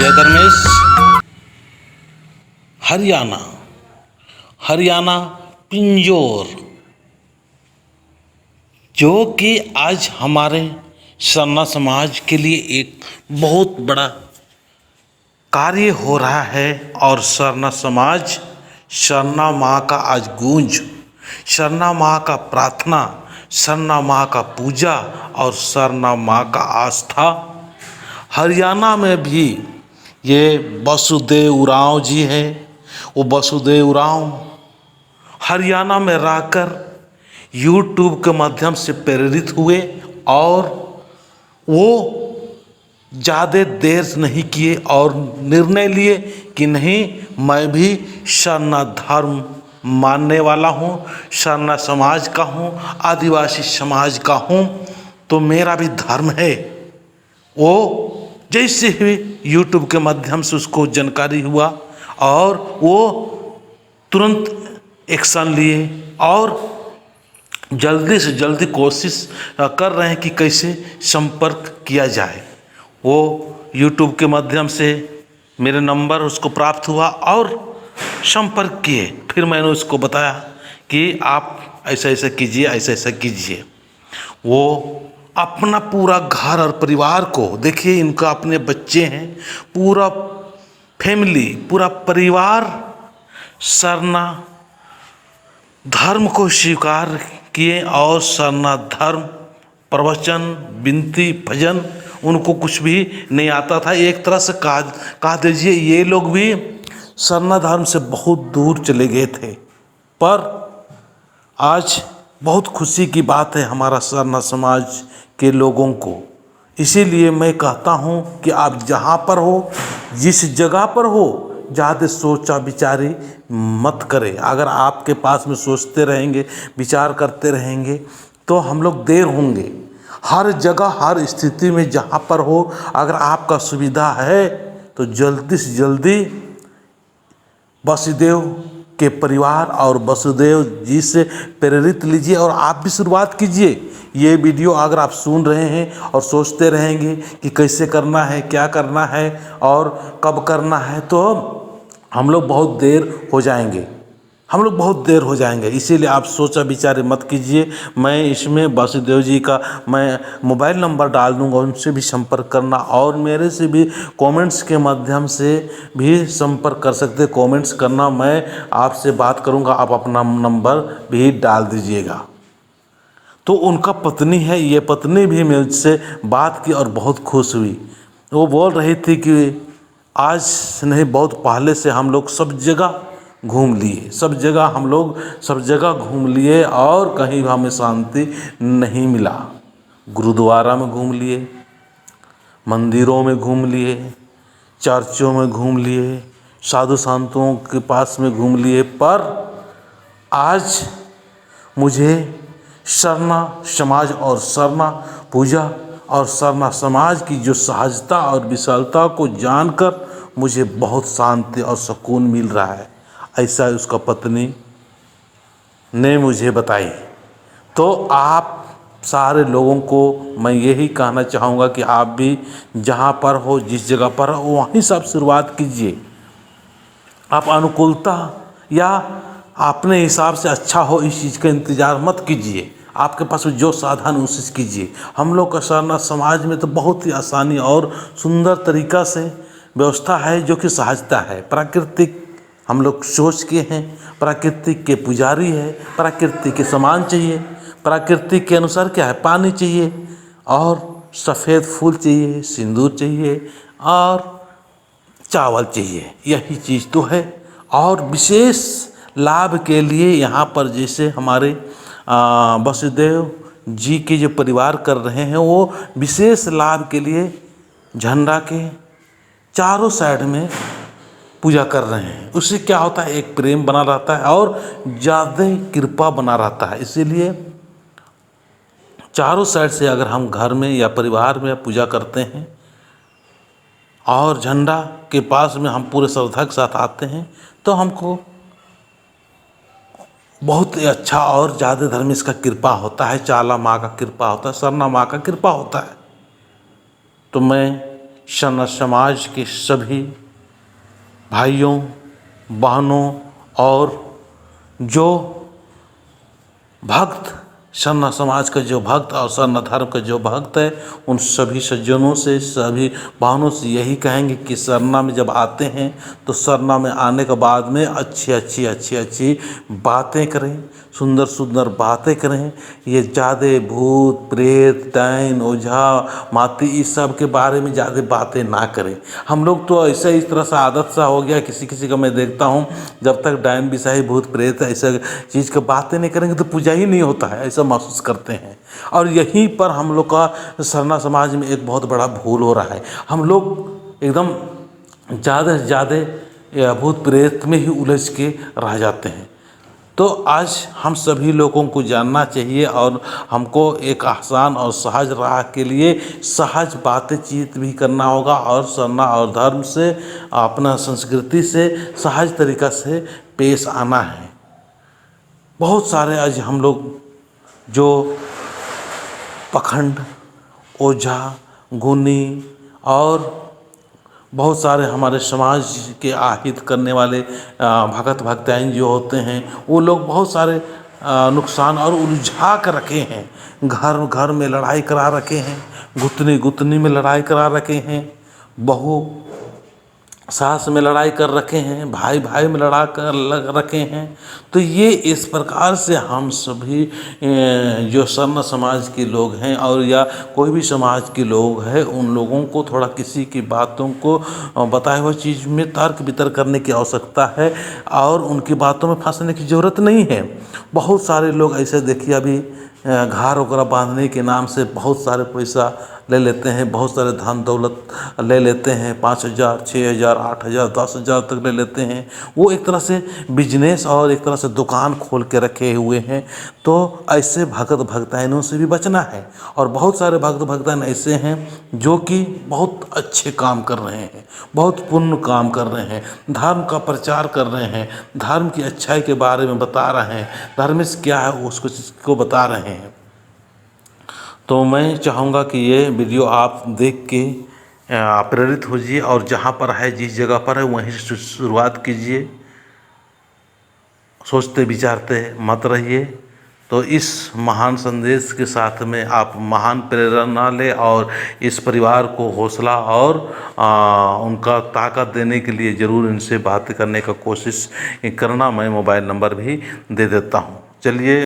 जय धर्मेश। हरियाणा, हरियाणा पिंजौर, जो कि आज हमारे सरना समाज के लिए एक बहुत बड़ा कार्य हो रहा है। और सरना समाज, सरना माँ का आज गूंज, सरना माँ का प्रार्थना, सरना माँ का पूजा और सरना माँ का आस्था। हरियाणा में भी ये वसुदेव उरांव जी हैं। वो वसुदेव उरांव हरियाणा में रहकर यूट्यूब के माध्यम से प्रेरित हुए और वो ज़्यादा देर नहीं किए और निर्णय लिए कि नहीं, मैं भी सरना धर्म मानने वाला हूँ, सरना समाज का हूँ, आदिवासी समाज का हूँ, तो मेरा भी धर्म है। वो जैसे ही यूट्यूब के माध्यम से उसको जानकारी हुआ और वो तुरंत एक्शन लिए और जल्दी से जल्दी कोशिश कर रहे हैं कि कैसे संपर्क किया जाए। वो यूट्यूब के माध्यम से मेरे नंबर उसको प्राप्त हुआ और संपर्क किए। फिर मैंने उसको बताया कि आप ऐसा ऐसा कीजिए, ऐसा ऐसा कीजिए। वो अपना पूरा घर और परिवार को, देखिए इनका अपने बच्चे हैं, पूरा फैमिली, पूरा परिवार सरना धर्म को स्वीकार किए और सरना धर्म प्रवचन, विनती, भजन उनको कुछ भी नहीं आता था। एक तरह से कहा दीजिए ये लोग भी सरना धर्म से बहुत दूर चले गए थे। पर आज बहुत खुशी की बात है हमारा सरना समाज के लोगों को। इसीलिए मैं कहता हूँ कि आप जहाँ पर हो, जिस जगह पर हो, ज़्यादा सोचा विचारी मत करें। अगर आपके पास में सोचते रहेंगे, विचार करते रहेंगे तो हम लोग देर होंगे। हर जगह, हर स्थिति में जहाँ पर हो, अगर आपका सुविधा है तो जल्दी से जल्दी वसुदेव के परिवार और वसुदेव जी से प्रेरित लीजिए और आप भी शुरुआत कीजिए। ये वीडियो अगर आप सुन रहे हैं और सोचते रहेंगे कि कैसे करना है, क्या करना है और कब करना है, तो हम लोग बहुत देर हो जाएंगे, हम लोग बहुत देर हो जाएंगे। इसीलिए आप सोचा विचार मत कीजिए। मैं इसमें वसुदेव जी का मैं मोबाइल नंबर डाल दूंगा, उनसे भी संपर्क करना और मेरे से भी कमेंट्स के माध्यम से भी संपर्क कर सकते। कमेंट्स करना, मैं आपसे बात करूंगा, आप अपना नंबर भी डाल दीजिएगा। तो उनका पत्नी है, ये पत्नी भी मुझसे बात की और बहुत खुश हुई। वो बोल रही थी कि आज नहीं, बहुत पहले से हम लोग सब जगह घूम लिए, सब जगह हम लोग सब जगह घूम लिए और कहीं हमें शांति नहीं मिला। गुरुद्वारा में घूम लिए, मंदिरों में घूम लिए, चर्चों में घूम लिए, साधु संतों के पास में घूम लिए, पर आज मुझे सरना समाज और सरना पूजा और सरना समाज की जो सहजता और विशालता को जानकर मुझे बहुत शांति और सुकून मिल रहा है। ऐसा उसका पत्नी ने मुझे बताई। तो आप सारे लोगों को मैं यही कहना चाहूँगा कि आप भी जहाँ पर हो, जिस जगह पर हो, वहीं से आप शुरुआत कीजिए। आप अनुकूलता या अपने हिसाब से अच्छा हो इस चीज़ का इंतज़ार मत कीजिए। आपके पास जो साधन उसे कीजिए। हम लोग का सरना समाज में तो बहुत ही आसानी और सुंदर तरीका से व्यवस्था है, जो कि सहजता है। प्राकृतिक हम लोग सोच के हैं, प्राकृतिक के पुजारी है, प्राकृतिक के समान चाहिए, प्राकृतिक के अनुसार क्या है, पानी चाहिए और सफ़ेद फूल चाहिए, सिंदूर चाहिए और चावल चाहिए। यही चीज़ तो है। और विशेष लाभ के लिए यहाँ पर जैसे हमारे वसुदेव जी के जो परिवार कर रहे हैं, वो विशेष लाभ के लिए झंडा के चारों साइड में पूजा कर रहे हैं। उससे क्या होता है, एक प्रेम बना रहता है और ज़्यादा कृपा बना रहता है। इसीलिए चारों साइड से अगर हम घर में या परिवार में पूजा करते हैं और झंडा के पास में हम पूरे श्रद्धा के साथ आते हैं, तो हमको बहुत ही अच्छा और ज़्यादा धर्म इसका कृपा होता है। चाला माँ का कृपा होता है, सरना माँ का कृपा होता है। तो मैं सरना समाज के सभी भाइयों बहनों और जो भक्त सरना समाज का जो भक्त और सरना धर्म का जो भक्त है, उन सभी सज्जनों से, सभी बहनों से यही कहेंगे कि सरना में जब आते हैं तो सरना में आने के बाद में अच्छी बातें करें, सुंदर सुंदर बातें करें। ये ज़्यादा भूत प्रेत डायन ओझा माती इस सब के बारे में ज़्यादा बातें ना करें। हम लोग तो ऐसा इस तरह से आदत सा हो गया, किसी किसी का मैं देखता हूँ, जब तक डायन बिसाई भूत प्रेत ऐसा चीज़ की बातें नहीं करेंगे तो पूजा ही नहीं होता है, ऐसा महसूस करते हैं। और यहीं पर हम लोग का सरना समाज में एक बहुत बड़ा भूल हो रहा है। हम लोग एकदम ज़्यादा से ज़्यादा भूत प्रेत में ही उलझ के रह जाते हैं। तो आज हम सभी लोगों को जानना चाहिए और हमको एक आसान और सहज राह के लिए सहज बातचीत भी करना होगा और सरना और धर्म से, अपना संस्कृति से सहज तरीक़ा से पेश आना है। बहुत सारे आज हम लोग जो पखंड, ओझा, गुनी और बहुत सारे हमारे समाज के आहित करने वाले भगत भक्ताइन जो होते हैं, वो लोग बहुत सारे नुकसान और उलझा कर रखे हैं। घर घर में लड़ाई करा रखे हैं, गुतनी गुतनी में लड़ाई करा रखे हैं, बहू सास में लड़ाई कर रखे हैं, भाई भाई में लड़ा कर लग रखे हैं। तो ये इस प्रकार से हम सभी जो सरना समाज के लोग हैं और या कोई भी समाज के लोग हैं, उन लोगों को थोड़ा किसी की बातों को बताए हुए चीज़ में तर्क वितर्क करने की आवश्यकता है और उनकी बातों में फंसने की ज़रूरत नहीं है। बहुत सारे लोग ऐसे देखिए, अभी घर वगैरह बांधने के नाम से बहुत सारे पैसा ले लेते हैं, बहुत सारे धन दौलत ले लेते हैं, 5,000 6,000 8,000 10,000 तक ले लेते हैं। वो एक तरह से बिजनेस और एक तरह से दुकान खोल के रखे हुए हैं। तो ऐसे भगत भक्ताइनों से भी बचना है। और बहुत सारे भक्त भक्ताइन ऐसे हैं जो कि बहुत अच्छे काम कर रहे हैं, बहुत पुण्य काम कर रहे हैं, धर्म का प्रचार कर रहे हैं, धर्म की अच्छाई के बारे में बता रहे हैं, धर्म से क्या है उसको बता रहे हैं। तो मैं चाहूँगा कि ये वीडियो आप देख के प्रेरित होइए और जहाँ पर है, जिस जगह पर है, वहीं से शुरुआत कीजिए। सोचते विचारते मत रहिए। तो इस महान संदेश के साथ में आप महान प्रेरणा लें और इस परिवार को हौसला और उनका ताकत देने के लिए ज़रूर इनसे बात करने का कोशिश करना। मैं मोबाइल नंबर भी दे देता हूँ। चलिए।